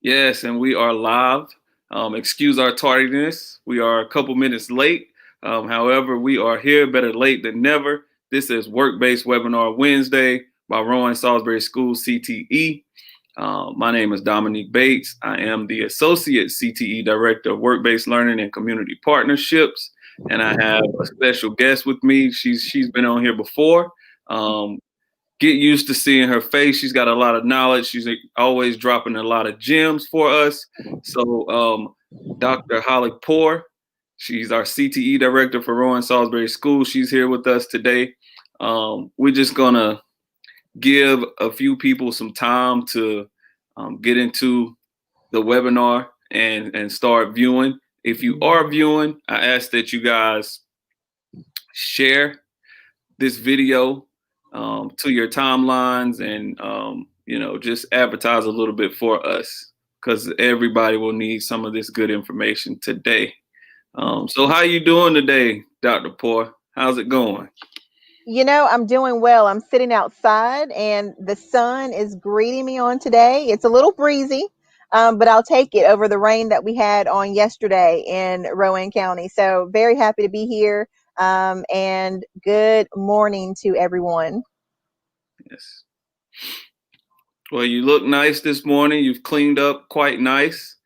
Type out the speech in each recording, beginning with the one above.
Yes, and we are live. Excuse our tardiness. We are a couple minutes late. However, we are here better late than never. This is Work-Based Webinar Wednesday by Rowan Salisbury School CTE. My name is Dominique Bates. I am the Associate CTE Director of Work-Based Learning and Community Partnerships. And I have a special guest with me. She's been on here before. Get used to seeing her face. She's got a lot of knowledge. She's always dropping a lot of gems for us. So Dr. Holly Pore, she's our CTE director for Rowan Salisbury School. She's here with us today. We're just gonna give a few people some time to get into the webinar and start viewing. If you are viewing, I ask that you guys share this video to your timelines and just advertise a little bit for us, because everybody will need some of this good information today. So how you doing today, Dr. Pore? How's it going? You know, I'm doing well. I'm sitting outside and the sun is greeting me on today. It's a little breezy, but I'll take it over the rain that we had on yesterday in Rowan County. So very happy to be here. And good morning to everyone. Yes. Well, you look nice this morning. You've cleaned up quite nice.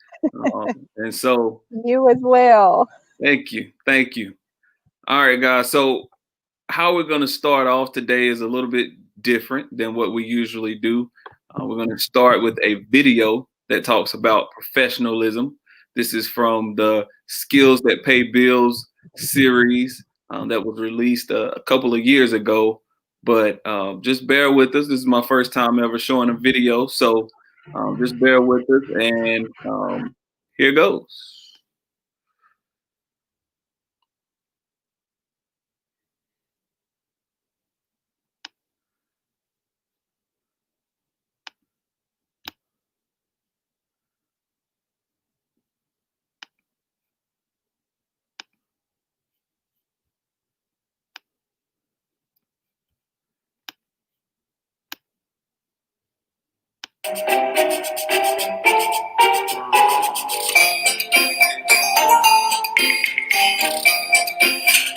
And so you as well. Thank you. Thank you. All right, guys. So how we're going to start off today is a little bit different than what we usually do. We're going to start with a video that talks about professionalism. This is from the Skills That Pay Bills series that was released a couple of years ago. But just bear with us. This is my first time ever showing a video. So just bear with us. And here goes.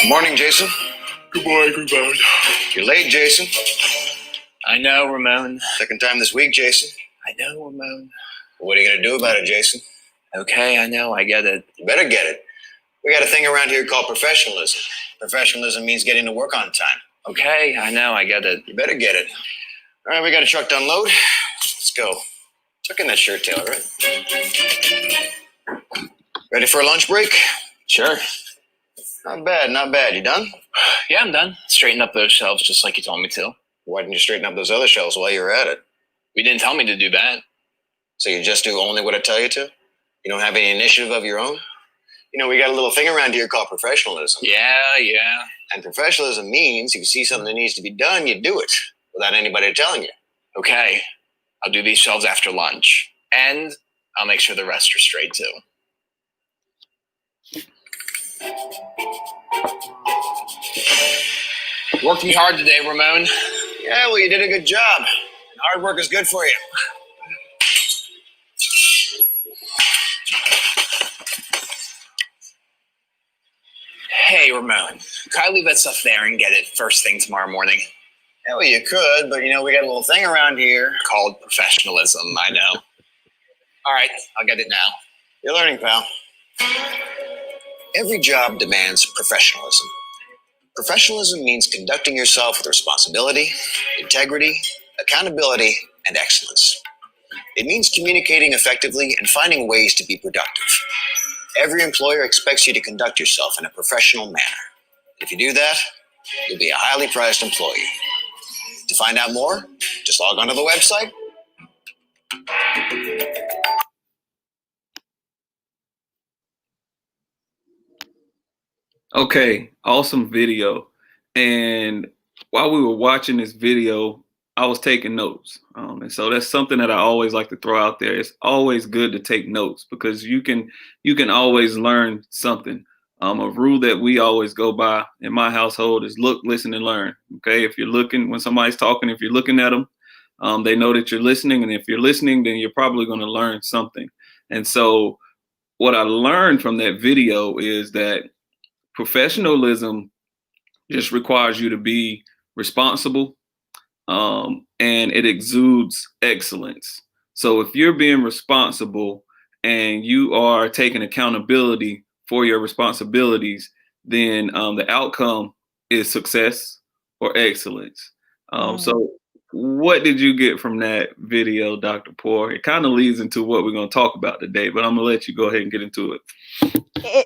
Good morning, Jason. Good morning, Ramon. You're late, Jason. I know, Ramon. Second time this week, Jason. I know, Ramon. What are you going to do about it, Jason? Okay, I know, I get it. You better get it. We got a thing around here called professionalism. Professionalism means getting to work on time. Okay, I know, I get it. You better get it. All right, we got a truck to unload. Let's go. Tuck in that shirt, Taylor, right? Ready for a lunch break? Sure. Not bad, not bad. You done? Yeah, I'm done. Straighten up those shelves just like you told me to. Why didn't you straighten up those other shelves while you were at it? You didn't tell me to do that. So you just do only what I tell you to? You don't have any initiative of your own? You know, we got a little thing around here called professionalism. Yeah. And professionalism means if you see something that needs to be done, you do it without anybody telling you. Okay, I'll do these shelves after lunch. And I'll make sure the rest are straight too. Worked me hard today, Ramon. Yeah, well, you did a good job. Hard work is good for you. Hey, Ramon, can I leave that stuff there and get it first thing tomorrow morning? Yeah, well, you could, but, you know, we got a little thing around here. Called professionalism, I know. All right, I'll get it now. You're learning, pal. Every job demands professionalism. Professionalism means conducting yourself with responsibility, integrity, accountability, and excellence. It means communicating effectively and finding ways to be productive. Every employer expects you to conduct yourself in a professional manner. If you do that, you'll be a highly prized employee. To find out more, just log on to the website. Okay, awesome video. And while we were watching this video, I was taking notes. And so that's something that I always like to throw out there. It's always good to take notes because you can always learn something. A rule that we always go by in my household is look, listen, and learn. Okay, if you're looking, when somebody's talking, if you're looking at them, They know that you're listening, and if you're listening, then you're probably going to learn something. And so what I learned from that video is that professionalism just requires you to be responsible, and it exudes excellence. So if you're being responsible and you are taking accountability for your responsibilities, then the outcome is success or excellence. So what did you get from that video, Dr. Pore? It kind of leads into what we're going to talk about today, but I'm going to let you go ahead and get into it.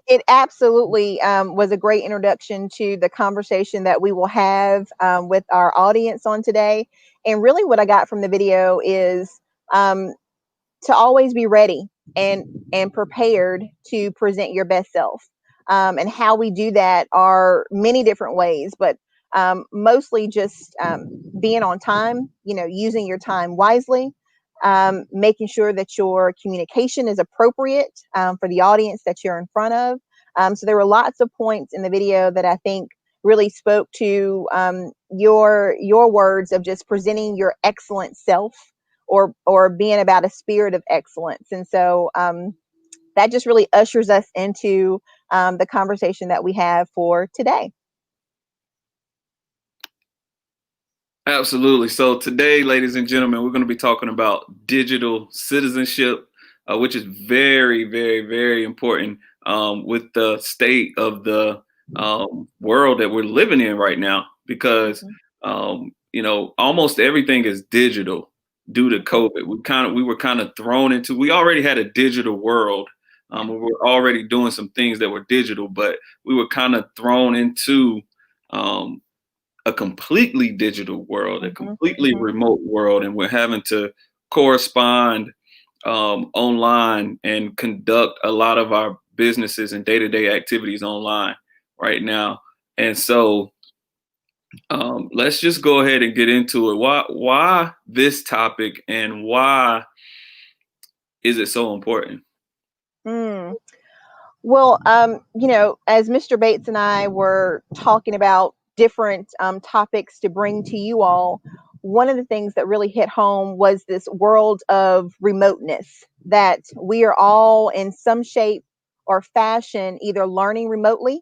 It absolutely was a great introduction to the conversation that we will have with our audience on today. And really what I got from the video is um, to always be ready and prepared to present your best self. And how we do that are many different ways, but mostly just being on time, using your time wisely, making sure that your communication is appropriate for the audience that you're in front of. So there were lots of points in the video that I think really spoke to your words of just presenting your excellent self, or being about a spirit of excellence. And so that just really ushers us into the conversation that we have for today. Absolutely. So today, ladies and gentlemen, we're going to be talking about digital citizenship, which is very, very, very important with the state of the world that we're living in right now, because almost everything is digital due to COVID. We were kind of thrown into. We already had a digital world. We were already doing some things that were digital, but we were kind of thrown into a completely digital world, a completely remote world, and we're having to correspond online and conduct a lot of our businesses and day-to-day activities online right now. And so let's just go ahead and get into it. Why this topic, and why is it so important? Well, as Mr. Bates and I were talking about different topics to bring to you all, one of the things that really hit home was this world of remoteness, that we are all in some shape or fashion either learning remotely,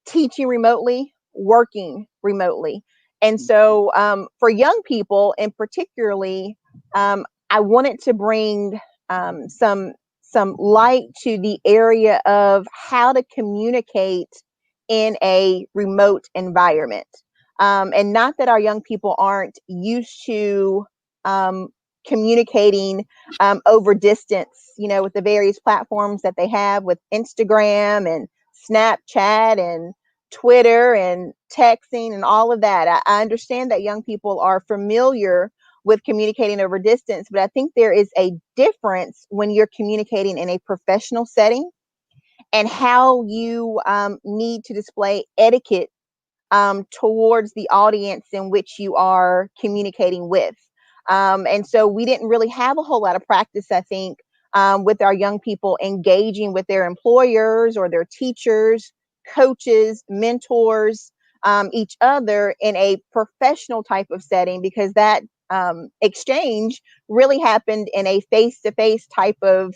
teaching remotely, working remotely. And so for young people, and particularly, I wanted to bring some light to the area of how to communicate in a remote environment. And not that our young people aren't used to communicating over distance, with the various platforms that they have with Instagram and Snapchat and Twitter and texting and all of that. I understand that young people are familiar with communicating over distance, but I think there is a difference when you're communicating in a professional setting, and how you need to display etiquette towards the audience in which you are communicating with. And so we didn't really have a whole lot of practice, I think, with our young people engaging with their employers or their teachers, coaches, mentors, each other in a professional type of setting, because that exchange really happened in a face-to-face type of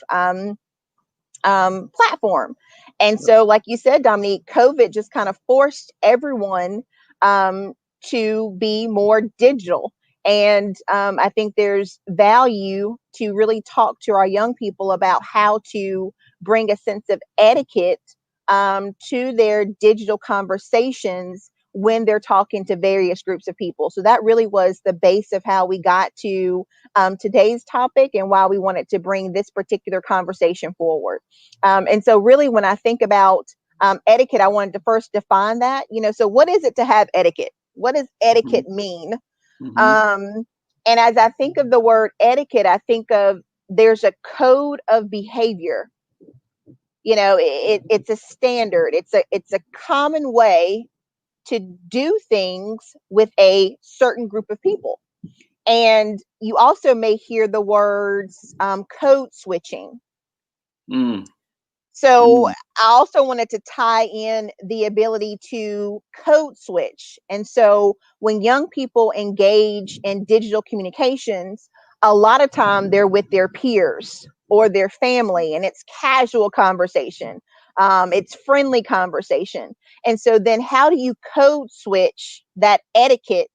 platform. And so, like you said, Dominique, COVID just kind of forced everyone to be more digital. And I think there's value to really talk to our young people about how to bring a sense of etiquette to their digital conversations when they're talking to various groups of people. So that really was the base of how we got to today's topic, and why we wanted to bring this particular conversation forward. And so really, when I think about etiquette, I wanted to first define that. So what is it to have etiquette? What does etiquette mean? And as I think of the word etiquette, I think of, there's a code of behavior. It's a standard. It's a common way to do things with a certain group of people. And you also may hear the words code switching. So I also wanted to tie in the ability to code switch. And so when young people engage in digital communications, a lot of time they're with their peers or their family, and it's casual conversation. It's friendly conversation. And so then how do you code switch that etiquette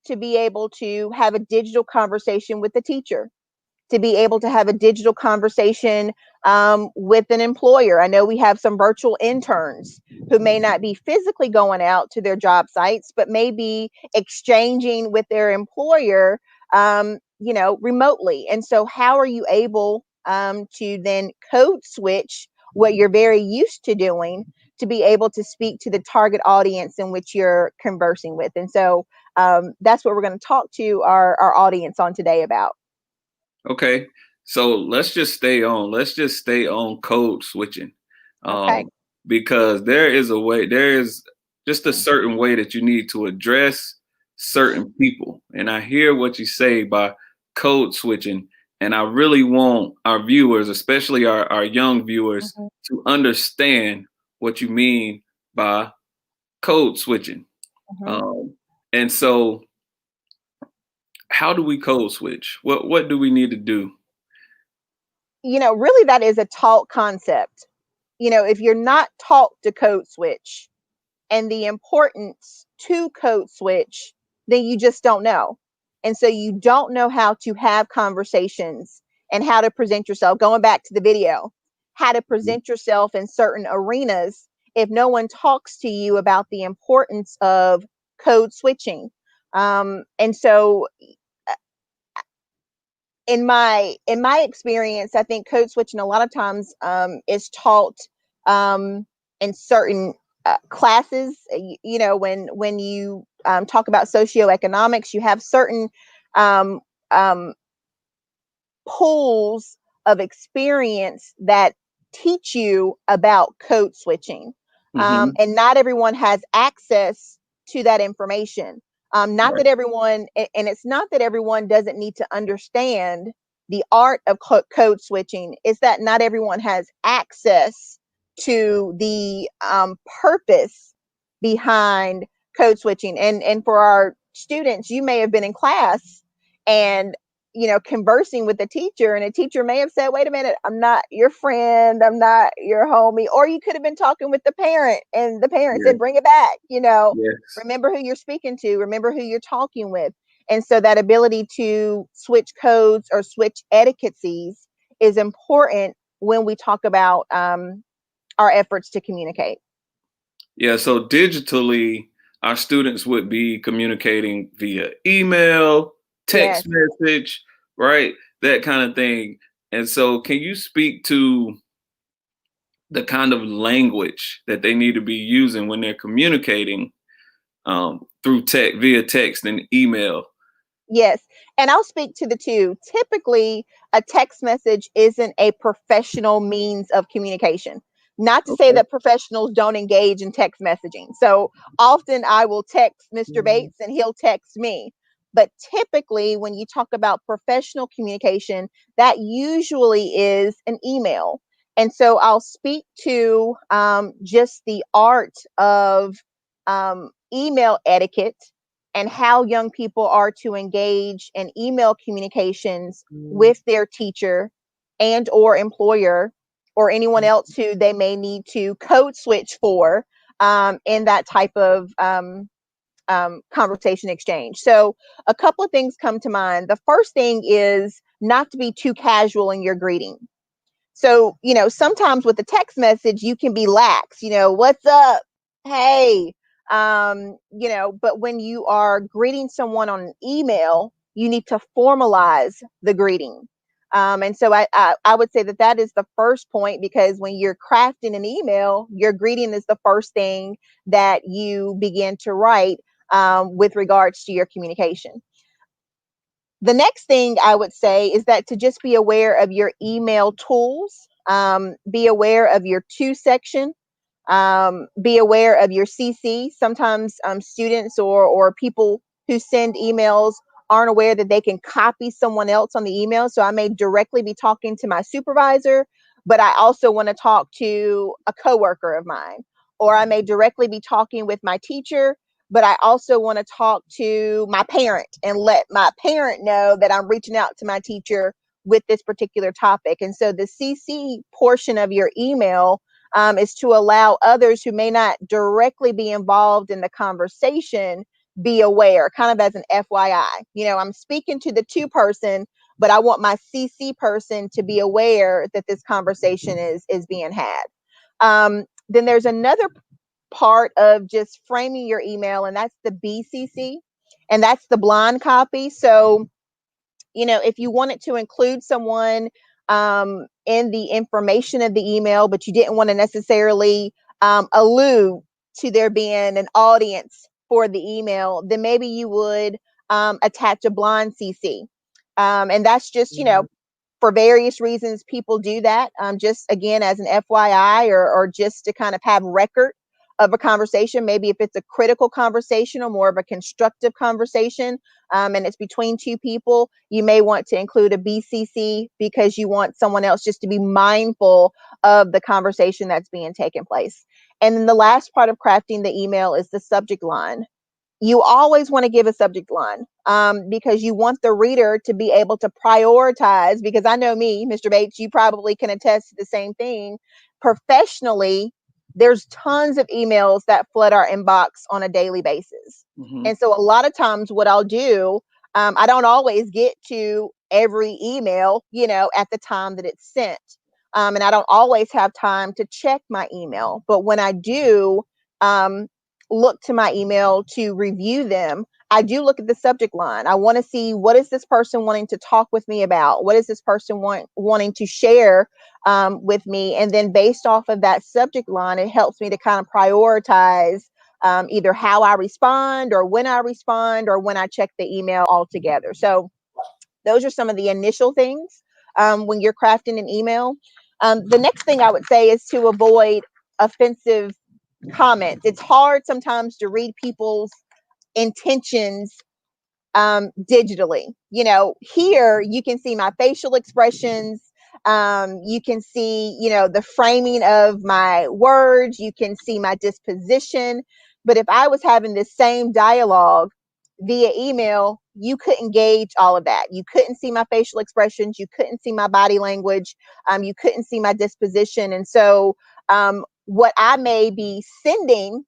to be able to have a digital conversation with the teacher, to be able to have a digital conversation with an employer? I know we have some virtual interns who may not be physically going out to their job sites, but may be exchanging with their employer, remotely. And so how are you able to then code switch what you're very used to doing to be able to speak to the target audience in which you're conversing with? And so that's what we're going to talk to our audience on today about. Okay, so let's just stay on code switching, Okay. because there is just a certain way that you need to address certain people. And I hear what you say by code switching, and I really want our viewers, especially our young viewers, Mhm. to understand what you mean by code switching. Mhm. And so, how do we code switch? What do we need to do? Really that is a taught concept. If you're not taught to code switch and the importance to code switch, then you just don't know. And so you don't know how to have conversations and how to present yourself. Going back to the video, how to present yourself in certain arenas if no one talks to you about the importance of code switching. And so in my experience, I think code switching a lot of times is taught in certain classes. When you talk about socioeconomics, you have certain um, um, pools of experience that teach you about code switching. Hmm. And not everyone has access to that information. Not Right. that everyone, and it's not that everyone doesn't need to understand the art of code switching. It's that not everyone has access to the purpose behind code switching. And for our students, you may have been in class and conversing with the teacher, and a teacher may have said, wait a minute, I'm not your friend, I'm not your homie. Or you could have been talking with the parent and the parent Yeah. said, bring it back, Yes. remember who you're speaking to, remember who you're talking with. And so that ability to switch codes or switch etiquettes is important when we talk about our efforts to communicate. Yeah. So digitally, our students would be communicating via email, text Yes. message, right? That kind of thing. And so, can you speak to the kind of language that they need to be using when they're communicating through via text and email? Yes. And I'll speak to the two. Typically, a text message isn't a professional means of communication. Not to say Okay. that professionals don't engage in text messaging. So often I will text Mr. Bates and he'll text me. But typically, when you talk about professional communication, that usually is an email. And so I'll speak to just the art of email etiquette and how young people are to engage in email communications with their teacher and or employer or anyone else who they may need to code switch for in that type of conversation exchange. So a couple of things come to mind. The first thing is not to be too casual in your greeting. So, sometimes with a text message, you can be lax, what's up? Hey, but when you are greeting someone on an email, you need to formalize the greeting. And so I would say that is the first point, because when you're crafting an email, your greeting is the first thing that you begin to write with regards to your communication. The next thing I would say is that to just be aware of your email tools, be aware of your to section, be aware of your CC. Sometimes students or people who send emails aren't aware that they can copy someone else on the email. So I may directly be talking to my supervisor, but I also want to talk to a coworker of mine, or I may directly be talking with my teacher, but I also want to talk to my parent and let my parent know that I'm reaching out to my teacher with this particular topic. And so the CC portion of your email is to allow others who may not directly be involved in the conversation be aware, kind of as an FYI. You know, I'm speaking to the two person, but I want my CC person to be aware that this conversation is being had. Then there's another part of just framing your email, and that's the BCC, and that's the blind copy. So, you know, if you wanted to include someone in the information of the email, but you didn't want to necessarily allude to there being an audience for the email, then maybe you would attach a blind CC. And that's just, you know, for various reasons, people do that. Just again, as an FYI, or just to kind of have record of a conversation. Maybe if it's a critical conversation or more of a constructive conversation, and it's between two people, you may want to include a BCC because you want someone else just to be mindful of the conversation that's being taken place. And then the last part of crafting the email is the subject line. You always want to give a subject line because you want the reader to be able to prioritize, because I know me, Mr. Bates, you probably can attest to the same thing. Professionally, there's tons of emails that flood our inbox on a daily basis. Mm-hmm. And so a lot of times what I'll do, I don't always get to every email, you know, at the time that it's sent. And I don't always have time to check my email. But when I do, look to my email to review them, I do look at the subject line. I want to see, what is this person wanting to talk with me about? What is this person wanting to share with me? And then based off of that subject line, it helps me to kind of prioritize either how I respond, or when I respond, or when I check the email altogether. So those are some of the initial things when you're crafting an email. The next thing I would say is to avoid offensive comments. It's hard sometimes to read people's intentions digitally. You know, here you can see my facial expressions. You can see, you know, the framing of my words. You can see my disposition. But if I was having this same dialogue via email, you couldn't gauge all of that. You couldn't see my facial expressions. You couldn't see my body language. You couldn't see my disposition. And so what I may be sending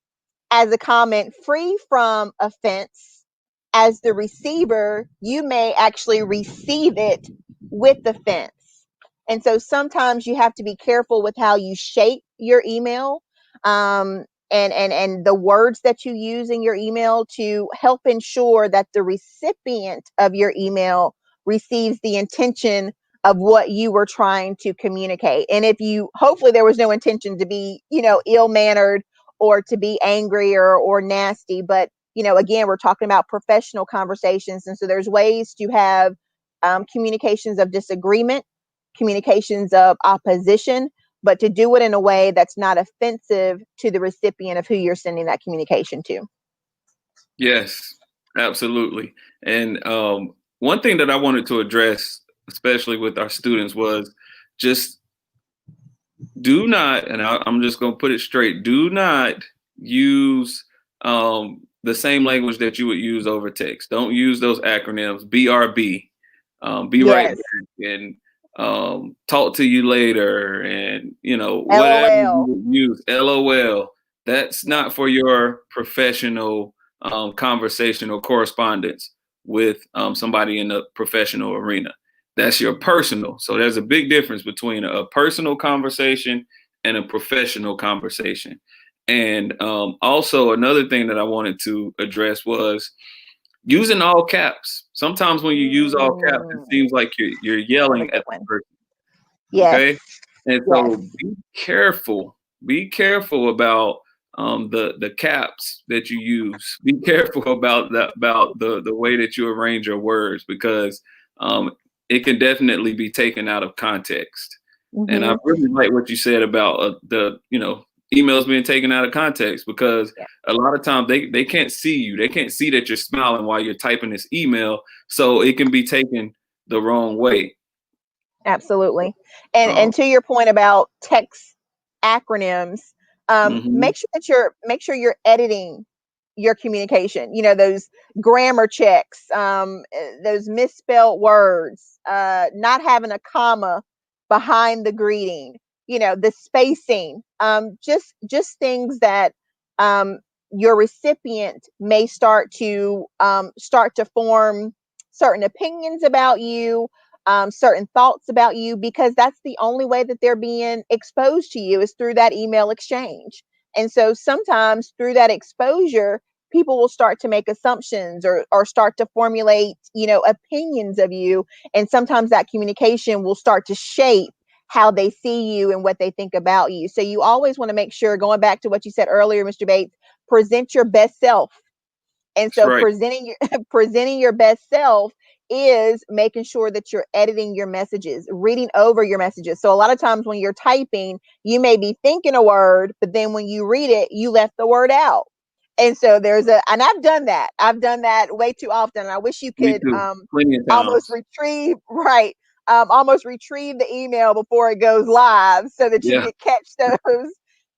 as a comment free from offense, as the receiver, you may actually receive it with offense. And so sometimes you have to be careful with how you shape your email, and the words that you use in your email to help ensure that the recipient of your email receives the intention of what you were trying to communicate. And if you, hopefully there was no intention to be, you know, ill-mannered or to be angry or nasty, but you know, again, we're talking about professional conversations. And so there's ways to have communications of disagreement, communications of opposition, but to do it in a way that's not offensive to the recipient of who you're sending that communication to. Yes, absolutely. And one thing that I wanted to address, especially with our students, was just do not, and I'm just going to put it straight, do not use the same language that you would use over text. Don't use those acronyms, BRB, be right Yes. back, and talk to you later, and you know, whatever you LOL. would use, LOL. That's not for your professional conversation or correspondence with somebody in the professional arena. That's your personal. So there's a big difference between a personal conversation and a professional conversation. And also another thing that I wanted to address was using all caps. Sometimes when you use all caps, it seems like you're yelling at the person. Yes. Okay. And so Yes. be careful. Be careful about the caps that you use. Be careful about the way that you arrange your words, because it can definitely be taken out of context. Mm-hmm. And I really like what you said about the emails being taken out of context, because a lot of times they can't see you. They can't see that you're smiling while you're typing this email, so it can be taken the wrong way. Absolutely. And Um, to your point about text acronyms, mhm. make sure you're editing your communication. You know, those grammar checks, those misspelled words, not having a comma behind the greeting, you know, the spacing, just things that um, your recipient may start to form certain opinions about you, certain thoughts about you, because that's the only way that they're being exposed to you is through that email exchange. And so sometimes through that exposure, people will start to make assumptions or start to formulate, you know, opinions of you. And sometimes that communication will start to shape how they see you and what they think about you. So you always want to make sure, going back to what you said earlier, Mr. Bates, present your best self. And That's so right. presenting your best self is making sure that you're editing your messages, reading over your messages. So a lot of times when you're typing, you may be thinking a word, but then when you read it, you left the word out. And so and I've done that. I've done that way too often. I wish you Me could too. Plenty of almost times. retrieve, right. Almost retrieve the email before it goes live so that you Yeah. could catch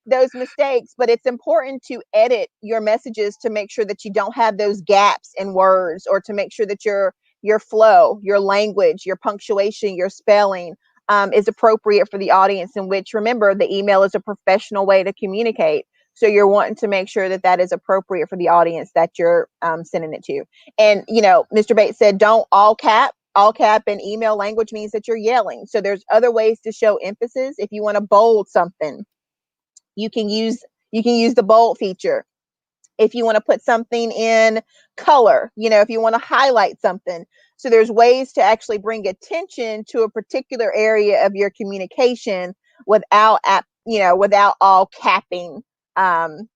those mistakes. But it's important to edit your messages to make sure that you don't have those gaps in words, or to make sure that your flow, your language, your punctuation, your spelling is appropriate for the audience, in which, remember, the email is a professional way to communicate. So you're wanting to make sure that that is appropriate for the audience that you're sending it to. And, you know, Mr. Bates said, don't all cap. All cap in email language means that you're yelling. So there's other ways to show emphasis. If you want to bold something, you can use the bold feature. If you want to put something in color, you know, if you want to highlight something. So there's ways to actually bring attention to a particular area of your communication without all capping um,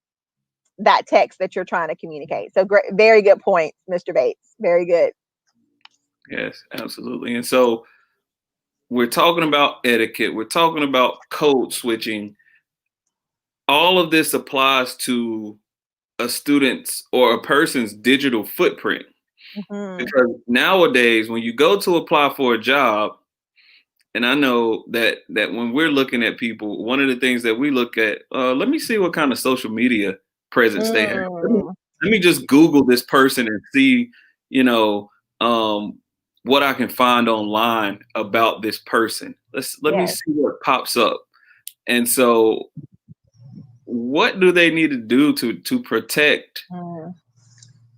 that text that you're trying to communicate. So great, very good point, Mr. Bates. Very good. Yes, absolutely. And so we're talking about etiquette. We're talking about code switching. All of this applies to a student's or a person's digital footprint. Mm-hmm. Because nowadays, when you go to apply for a job, and I know that when we're looking at people, one of the things that we look at, let me see what kind of social media presence they have. Mm. Let me just Google this person and see, you know, what I can find online about this person. Let me Yes. see what pops up. And so, what do they need to do to protect Mm.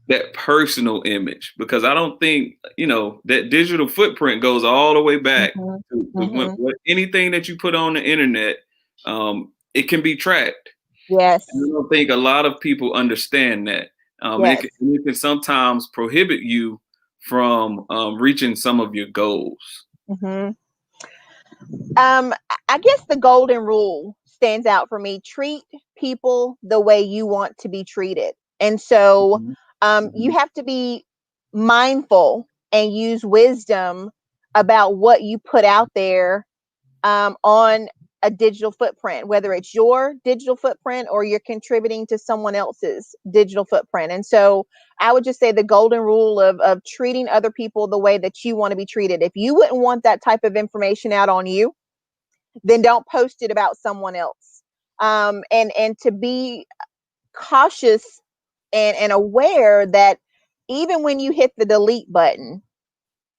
that personal image? Because I don't think, you know, that digital footprint goes all the way back Mm-hmm. to Mm-hmm. anything that you put on the internet, it can be tracked. Yes. And I don't think a lot of people understand that. Yes. It can sometimes prohibit you from reaching some of your goals. Mm-hmm. I guess the golden rule stands out for me. Treat people the way you want to be treated. And so Mhm. you Mhm. have to be mindful and use wisdom about what you put out there on a digital footprint, whether it's your digital footprint or you're contributing to someone else's digital footprint. And so I would just say the golden rule of treating other people the way that you want to be treated. If you wouldn't want that type of information out on you, then don't post it about someone else. And to be cautious and aware that even when you hit the delete button,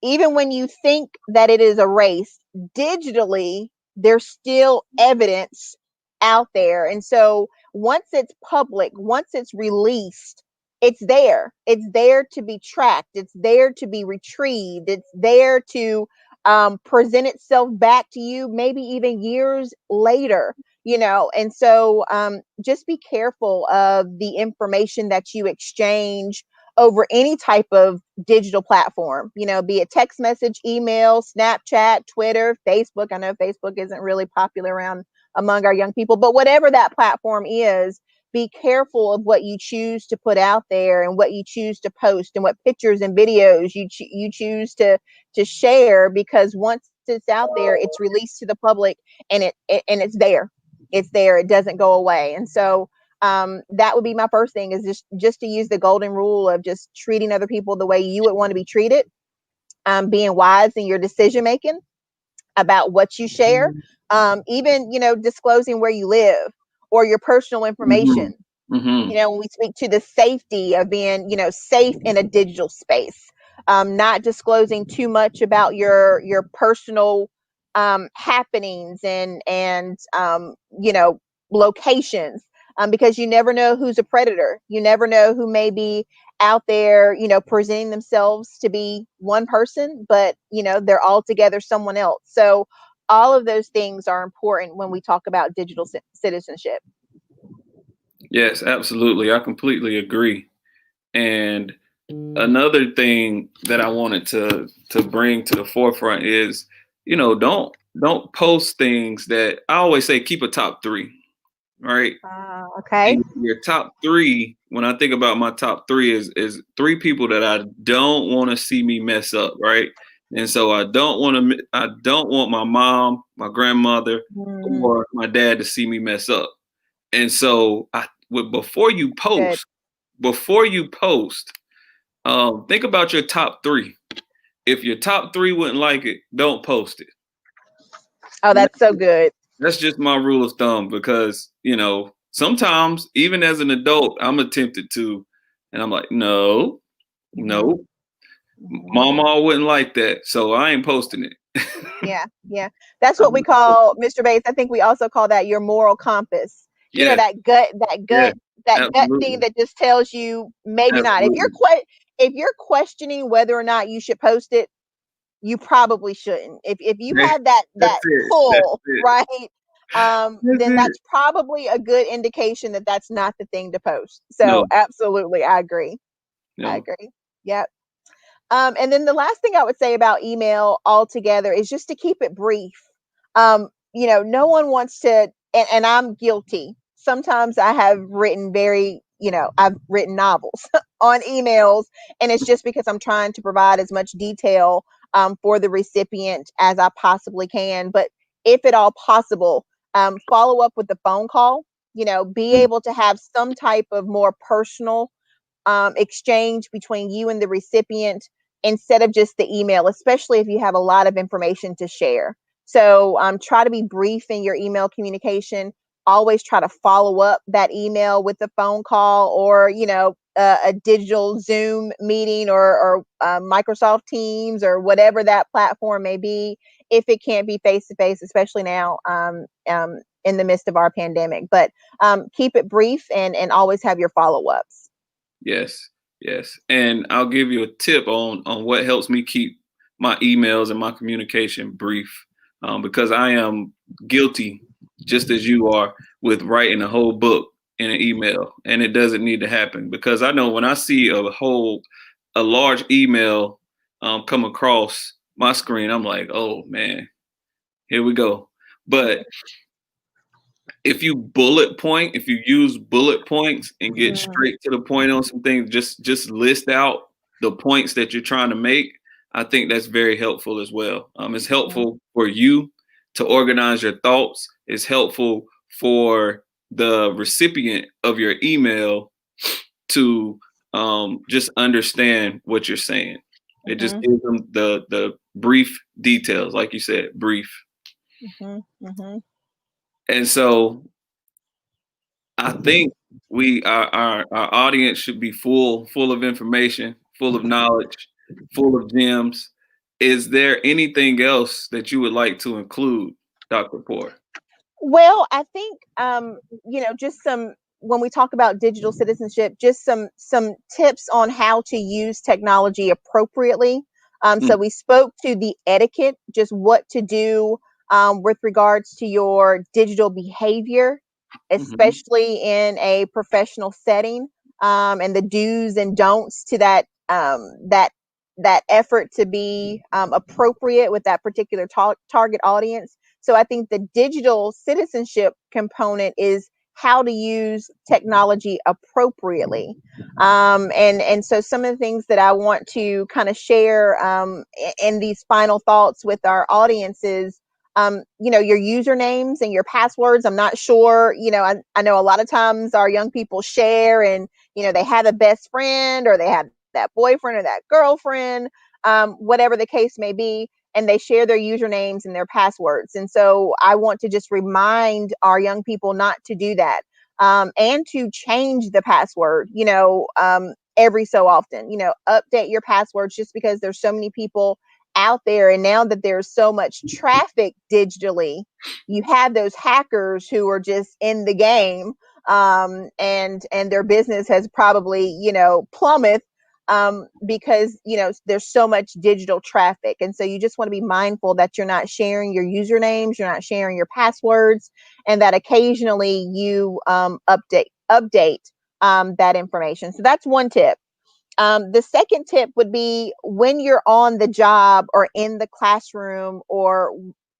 even when you think that it is erased digitally, there's still evidence out there. And so once it's public, once it's released, it's there. It's there to be tracked. It's there to be retrieved. It's there to present itself back to you, maybe even years later. You know, and so just be careful of the information that you exchange over any type of digital platform, you know, be it text message, email, Snapchat, Twitter, Facebook. I know Facebook isn't really popular around among our young people, but whatever that platform is, be careful of what you choose to put out there and what you choose to post and what pictures and videos you choose to share, because once it's out there, it's released to the public, and and it's there. It's there. It doesn't go away. And so that would be my first thing, is just to use the golden rule of just treating other people the way you would want to be treated, being wise in your decision making, about what you share, even, disclosing where you live or your personal information. When we speak to the safety of being, safe in a digital space, not disclosing too much about your personal happenings and locations, because you never know who's a predator. You never know who may be out there, presenting themselves to be one person, but they're altogether someone else. So all of those things are important when we talk about digital citizenship. Yes, absolutely. I completely agree. And another thing that I wanted to bring to the forefront is, don't post things that I always say keep a top three, right? Okay. And your top three, when I think about my top three, is three people that I don't want to see me mess up, right? And so I don't want my mom, my grandmother, or my dad to see me mess up. And so before you Good. post, think about your top three. If your top three wouldn't like it, don't post it. Oh, that's so good. That's just my rule of thumb, because, sometimes even as an adult, I'm tempted to, and I'm like, no, mama wouldn't like that, so I ain't posting it. Yeah. That's what we call, Mr. Bates, I think we also call that your moral compass. Yeah, That yeah, gut thing that just tells you maybe not. absolutely. If you're questioning whether or not you should post it, you probably shouldn't. If you That's have that it. That's pull, it. right, That's then it. that's probably a good indication that that's not the thing to post. So No, absolutely, I agree. no. Yep. And then the last thing I would say about email altogether is just to keep it brief. No one wants to, and I'm guilty. Sometimes I have written I've written novels on emails, and it's just because I'm trying to provide as much detail for the recipient as I possibly can. But if at all possible, follow up with the phone call. Be able to have some type of more personal exchange between you and the recipient instead of just the email, especially if you have a lot of information to share. So try to be brief in your email communication. Always try to follow up that email with a phone call or, a digital Zoom meeting or Microsoft Teams or whatever that platform may be, if it can't be face to face, especially now in the midst of our pandemic. But keep it brief and always have your follow ups. Yes, yes. And I'll give you a tip on what helps me keep my emails and my communication brief, because I am guilty, just as you are, with writing a whole book in an email, and it doesn't need to happen, because I know when I see a large email come across my screen, I'm like, oh man, here we go. But if you use bullet points and get straight to the point on some things, just list out the points that you're trying to make, I think that's very helpful as well. It's helpful for you to organize your thoughts. It's helpful for the recipient of your email to just understand what you're saying. It just gives them the brief details, like you said, brief. And so I think our audience should be full of information, full of knowledge, full of gems. Is there anything else that you would like to include, Dr. Pore? Well, I think just some, when we talk about digital citizenship, just some tips on how to use technology appropriately. So we spoke to the etiquette, just what to do with regards to your digital behavior, especially in a professional setting, and the do's and don'ts to that effort to be appropriate with that particular target audience. So I think the digital citizenship component is how to use technology appropriately. And so some of the things that I want to kind of share in these final thoughts with our audience is, your usernames and your passwords. I'm not sure, I know a lot of times our young people share and, they have a best friend or they have that boyfriend or that girlfriend, whatever the case may be. and they share their usernames and their passwords. And so I want to just remind our young people not to do that, and to change the password, every so often. Update your passwords, just because there's so many people out there. And now that there's so much traffic digitally, you have those hackers who are just in the game, and their business has probably, plummeted, because, there's so much digital traffic. And so you just want to be mindful that you're not sharing your usernames, you're not sharing your passwords, and that occasionally you update that information. So that's one tip. The second tip would be, when you're on the job or in the classroom or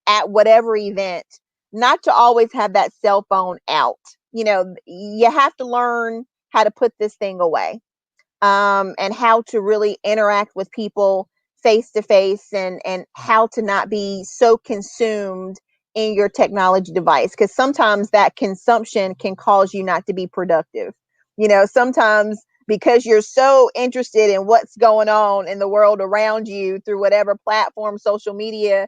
at whatever event, not to always have that cell phone out. You have to learn how to put this thing away, and how to really interact with people face to face, and how to not be so consumed in your technology device, because sometimes that consumption can cause you not to be productive. Sometimes, because you're so interested in what's going on in the world around you through whatever platform, social media,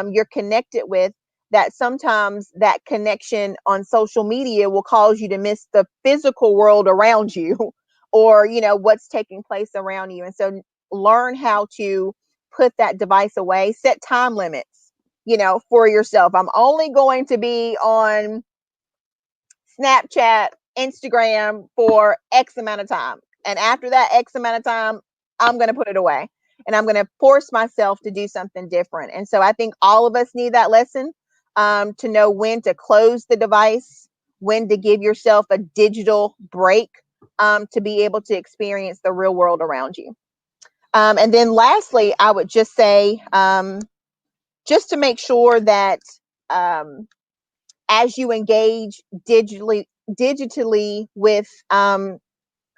you're connected with, that sometimes that connection on social media will cause you to miss the physical world around you, or what's taking place around you. And so learn how to put that device away. Set time limits, for yourself. I'm only going to be on Snapchat, Instagram for X amount of time. And after that X amount of time, I'm going to put it away, and I'm going to force myself to do something different. And so I think all of us need that lesson, to know when to close the device, when to give yourself a digital break, to be able to experience the real world around you. And then lastly, I would just say, just to make sure that, as you engage digitally with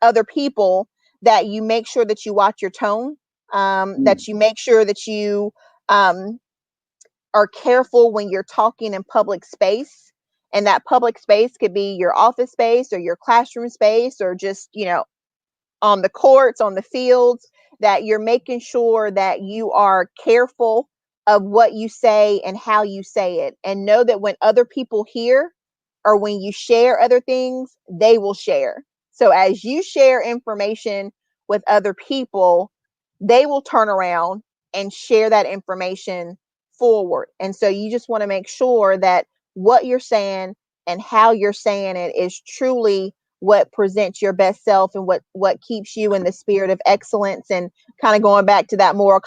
other people, that you make sure that you watch your tone, that you make sure that you are careful when you're talking in public space. And that public space could be your office space or your classroom space, or just, on the courts, on the fields, that you're making sure that you are careful of what you say and how you say it. And know that when other people hear, or when you share other things, they will share. So as you share information with other people, they will turn around and share that information forward. And so you just want to make sure that what you're saying and how you're saying it is truly what presents your best self, and what keeps you in the spirit of excellence. And kind of going back to that moral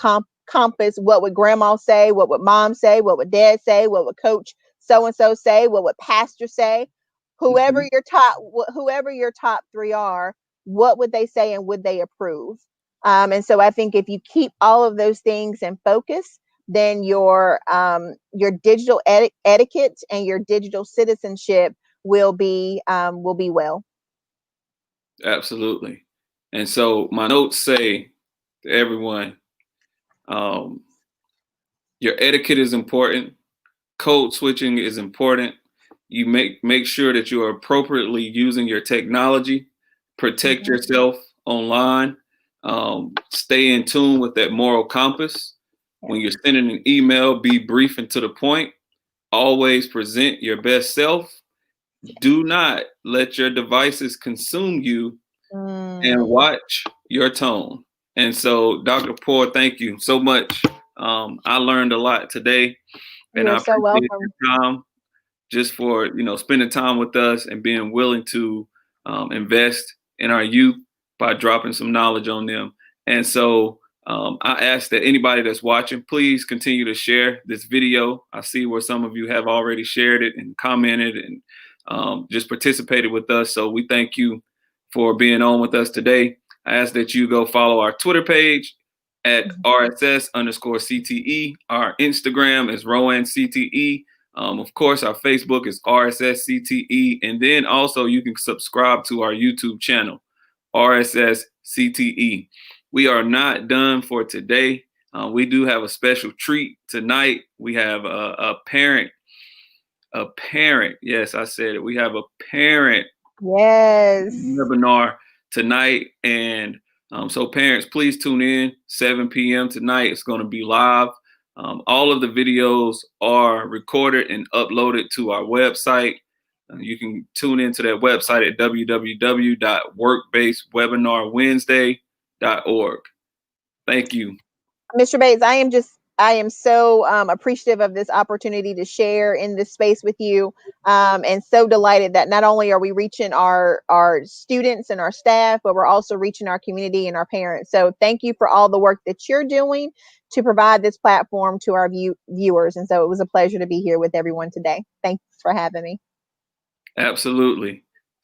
compass, what would grandma say? What would mom say? What would dad say? What would coach so-and-so say? What would pastor say? Whoever your top three are, what would they say, and would they approve? And so I think if you keep all of those things in focus, then your digital etiquette and your digital citizenship will be well. Absolutely. And so my notes say to everyone, your etiquette is important. Code switching is important. You make sure that you are appropriately using your technology. Protect yourself online. Stay in tune with that moral compass. When you're sending an email, be brief and to the point. Always present your best self. Do not let your devices consume you, and watch your tone. And so, Dr. Pore, thank you so much. I learned a lot today, and I You're so appreciate welcome. your time, just for spending time with us and being willing to invest in our youth by dropping some knowledge on them. And so I ask that anybody that's watching, please continue to share this video. I see where some of you have already shared it and commented and just participated with us. So we thank you for being on with us today. I ask that you go follow our Twitter page at RSS CTE. Our Instagram is Rowan CTE. Of course, our Facebook is RSS CTE. And then also you can subscribe to our YouTube channel, RSS CTE. We are not done for today. We do have a special treat tonight. We have a parent. Yes, I said it. We have a parent webinar tonight. And so parents, please tune in 7 p.m. tonight. It's going to be live. All of the videos are recorded and uploaded to our website. You can tune into that website at www.workbasedwebinarwednesday.org. Thank you. Mr. Bates, I am so appreciative of this opportunity to share in this space with you, and so delighted that not only are we reaching our students and our staff, but we're also reaching our community and our parents. So thank you for all the work that you're doing to provide this platform to our viewers. And so it was a pleasure to be here with everyone today. Thanks for having me. Absolutely.